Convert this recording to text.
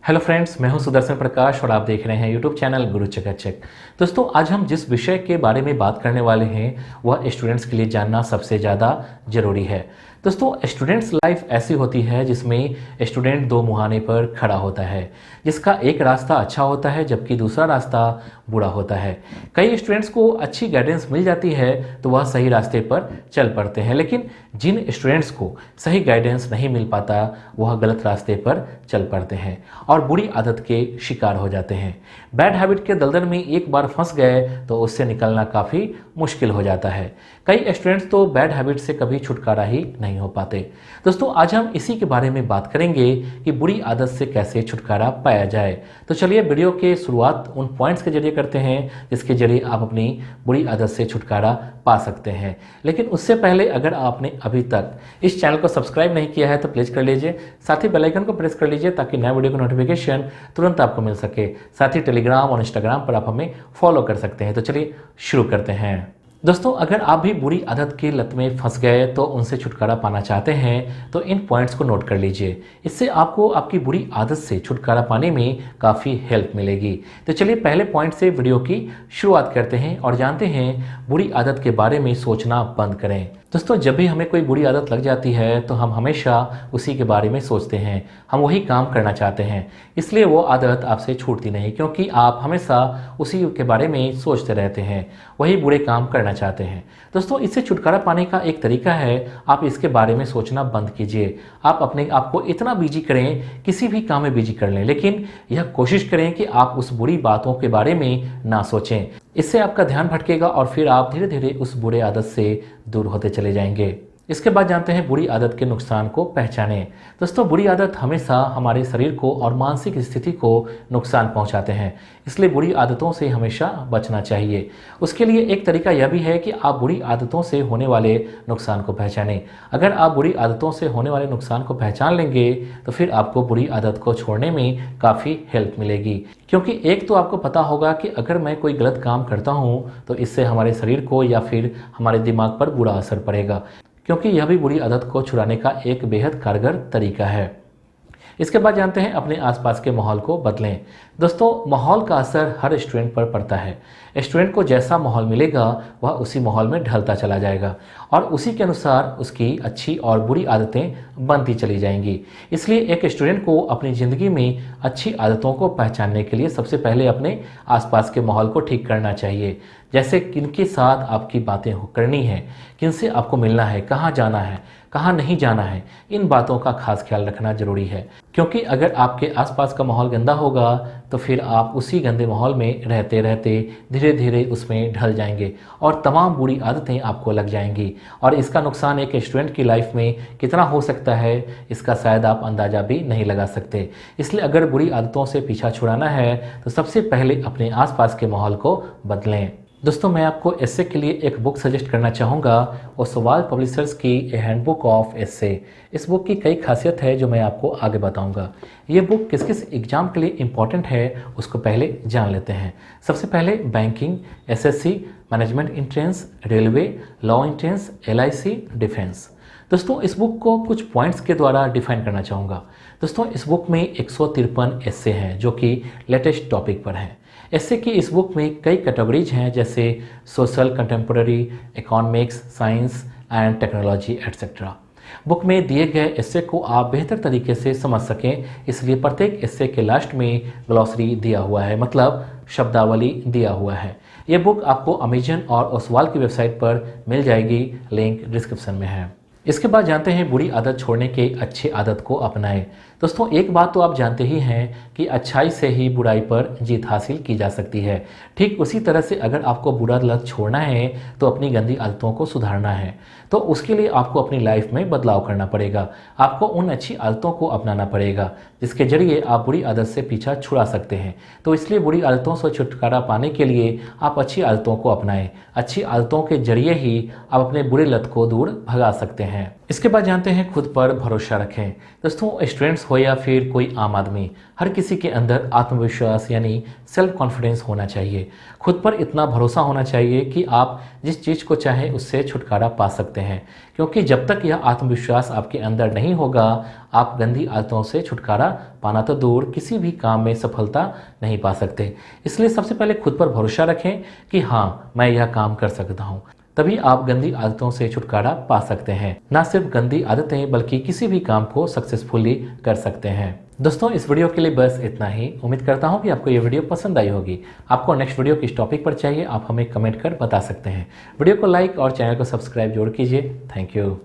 Hello friends, मैं हूं सुदर्शन प्रकाश और आप देख रहे हैं यूट्यूब चैनल गुरु चकाचक। दोस्तों, आज हम जिस विषय के बारे में बात करने वाले हैं वह स्टूडेंट्स के लिए जानना सबसे ज़्यादा ज़रूरी है। दोस्तों, स्टूडेंट्स लाइफ ऐसी होती है जिसमें स्टूडेंट दो मुहाने पर खड़ा होता है, जिसका एक रास्ता अच्छा होता है जबकि दूसरा रास्ता बुरा होता है। कई स्टूडेंट्स को अच्छी गाइडेंस मिल जाती है तो वह सही रास्ते पर चल पड़ते हैं, लेकिन जिन स्टूडेंट्स को सही गाइडेंस नहीं मिल पाता वह गलत रास्ते पर चल पड़ते हैं और बुरी आदत के शिकार हो जाते हैं। बैड हैबिट के दलदल में एक बार फंस गए तो उससे निकलना काफ़ी मुश्किल हो जाता है। कई स्टूडेंट्स तो बैड हैबिट से कभी छुटकारा ही नहीं हो पाते। दोस्तों, आज हम इसी के बारे में बात करेंगे कि बुरी आदत से कैसे छुटकारा पाया जाए। तो चलिए वीडियो के शुरुआत उन पॉइंट्स के जरिए करते हैं जिसके जरिए आप अपनी बुरी आदत से छुटकारा पा सकते हैं। लेकिन उससे पहले अगर आपने अभी तक इस चैनल को सब्सक्राइब नहीं किया है तो प्लीज़ कर लीजिए, साथ ही बेल आइकन को प्रेस कर लीजिए ताकि नए वीडियो का नोटिफिकेशन तुरंत आपको मिल सके। साथ ही टेलीग्राम और इंस्टाग्राम पर आप हमें फॉलो कर सकते हैं। तो चलिए शुरू करते हैं। दोस्तों, अगर आप भी बुरी आदत की लत में फंस गए तो उनसे छुटकारा पाना चाहते हैं तो इन पॉइंट्स को नोट कर लीजिए। इससे आपको आपकी बुरी आदत से छुटकारा पाने में काफ़ी हेल्प मिलेगी। तो चलिए पहले पॉइंट से वीडियो की शुरुआत करते हैं और जानते हैं बुरी आदत के बारे में सोचना बंद करें। दोस्तों, जब भी हमें कोई बुरी आदत लग जाती है तो हम हमेशा उसी के बारे में सोचते हैं, हम वही काम करना चाहते हैं, इसलिए वो आदत आपसे छूटती नहीं क्योंकि आप हमेशा उसी के बारे में सोचते रहते हैं, वही बुरे काम करना चाहते हैं। दोस्तों, इससे छुटकारा पाने का एक तरीका है, आप इसके बारे में सोचना बंद कीजिए। आप अपने आप को इतना बिजी करें, किसी भी काम में बिजी कर लें, लेकिन यह कोशिश करें कि आप उस बुरी बातों के बारे में ना सोचें। इससे आपका ध्यान भटकेगा और फिर आप धीरे धीरे उस बुरे आदत से दूर होते चले जाएंगे। इसके बाद जानते हैं बुरी आदत के नुकसान को पहचानें। दोस्तों, बुरी आदत हमेशा हमारे शरीर को और मानसिक स्थिति को नुकसान पहुंचाते हैं, इसलिए बुरी आदतों से हमेशा बचना चाहिए। उसके लिए एक तरीका यह भी है कि आप बुरी आदतों से होने वाले नुकसान को पहचानें। अगर आप बुरी आदतों से होने वाले नुकसान को पहचान लेंगे तो फिर आपको बुरी आदत को छोड़ने में काफ़ी हेल्प मिलेगी, क्योंकि एक तो आपको पता होगा कि अगर मैं कोई गलत काम करता हूँ तो इससे हमारे शरीर को या फिर हमारे दिमाग पर बुरा असर पड़ेगा, क्योंकि यह भी बुरी आदत को छुड़ाने का एक बेहद कारगर तरीका है। इसके बाद जानते हैं अपने आसपास के माहौल को बदलें। दोस्तों, माहौल का असर हर स्टूडेंट पर पड़ता है। स्टूडेंट को जैसा माहौल मिलेगा वह उसी माहौल में ढलता चला जाएगा और उसी के अनुसार उसकी अच्छी और बुरी आदतें बनती चली जाएंगी। इसलिए एक स्टूडेंट को अपनी ज़िंदगी में अच्छी आदतों को पहचानने के लिए सबसे पहले अपने आसपास के माहौल को ठीक करना चाहिए। जैसे किनके साथ आपकी बातें करनी है, किनसे आपको मिलना है, कहाँ जाना है, कहाँ नहीं जाना है, इन बातों का खास ख्याल रखना जरूरी है। क्योंकि अगर आपके आसपास का माहौल गंदा होगा तो फिर आप उसी गंदे माहौल में रहते रहते धीरे धीरे उसमें ढल जाएंगे और तमाम बुरी आदतें आपको लग जाएंगी। और इसका नुकसान एक स्टूडेंट की लाइफ में कितना हो सकता है इसका शायद आप अंदाज़ा भी नहीं लगा सकते। इसलिए अगर बुरी आदतों से पीछा छुड़ाना है तो सबसे पहले अपने आसपास के माहौल को बदलें। दोस्तों, मैं आपको एस्से के लिए एक बुक सजेस्ट करना चाहूँगा, ओसवाल पब्लिशर्स की ए हैंडबुक ऑफ एस्से। इस बुक की कई खासियत है जो मैं आपको आगे बताऊँगा। ये बुक किस किस एग्ज़ाम के लिए इम्पॉर्टेंट है उसको पहले जान लेते हैं। सबसे पहले banking, SSC, management entrance, railway, law entrance, LIC, defence. दोस्तों, इस बुक को कुछ पॉइंट्स के द्वारा डिफाइन करना चाहूँगा। दोस्तों, इस बुक में 153 एस्से हैं जो कि लेटेस्ट टॉपिक पर हैं। एस्से की इस बुक में कई कैटेगरीज हैं जैसे social, contemporary, economics, science and technology etcetera. Book में दिए गए एस्से को आप बेहतर तरीके से समझ सकें, इसलिए प्रत्येक एस्से के लास्ट में ग्लॉसरी दिया हुआ है, मतलब शब्दावली दिया हुआ है। ये बुक आपको अमेजन और ओसवाल की वेबसाइट पर मिल जाएगी, लिंक डिस्क्रिप्शन में है। इसके बाद जानते हैं बुरी आदत छोड़ने के अच्छी आदत को अपनाएं। दोस्तों, एक बात तो आप जानते ही हैं कि अच्छाई से ही बुराई पर जीत हासिल की जा सकती है। ठीक उसी तरह से अगर आपको बुरा लत छोड़ना है तो अपनी गंदी आदतों को सुधारना है तो उसके लिए आपको अपनी लाइफ में बदलाव करना पड़ेगा। आपको उन अच्छी आदतों को अपनाना पड़ेगा जिसके जरिए आप बुरी आदत से पीछा छुड़ा सकते हैं। तो इसलिए बुरी आदतों से छुटकारा पाने के लिए आप अच्छी आदतों को अपनाएं। अच्छी आदतों के जरिए ही आप अपने बुरे लत को दूर भगा सकते हैं। इसके बाद जानते हैं खुद पर भरोसा रखें। दोस्तों, स्टूडेंट्स हो या फिर कोई आम आदमी, हर किसी के अंदर आत्मविश्वास यानी सेल्फ कॉन्फिडेंस होना चाहिए। खुद पर इतना भरोसा होना चाहिए कि आप जिस चीज़ को चाहें उससे छुटकारा पा सकते हैं, क्योंकि जब तक यह आत्मविश्वास आपके अंदर नहीं होगा, आप गंदी आदतों से छुटकारा पाना तो दूर, किसी भी काम में सफलता नहीं पा सकते। इसलिए सबसे पहले खुद पर भरोसा रखें कि हाँ, मैं यह काम कर सकता हूँ। तभी आप गंदी आदतों से छुटकारा पा सकते हैं। ना सिर्फ गंदी आदतें बल्कि किसी भी काम को सक्सेसफुली कर सकते हैं। दोस्तों, इस वीडियो के लिए बस इतना ही। उम्मीद करता हूं कि आपको ये वीडियो पसंद आई होगी। आपको नेक्स्ट वीडियो किस टॉपिक पर चाहिए, आप हमें कमेंट कर बता सकते हैं। वीडियो को लाइक और चैनल को सब्सक्राइब जरूर कीजिए। Thank you.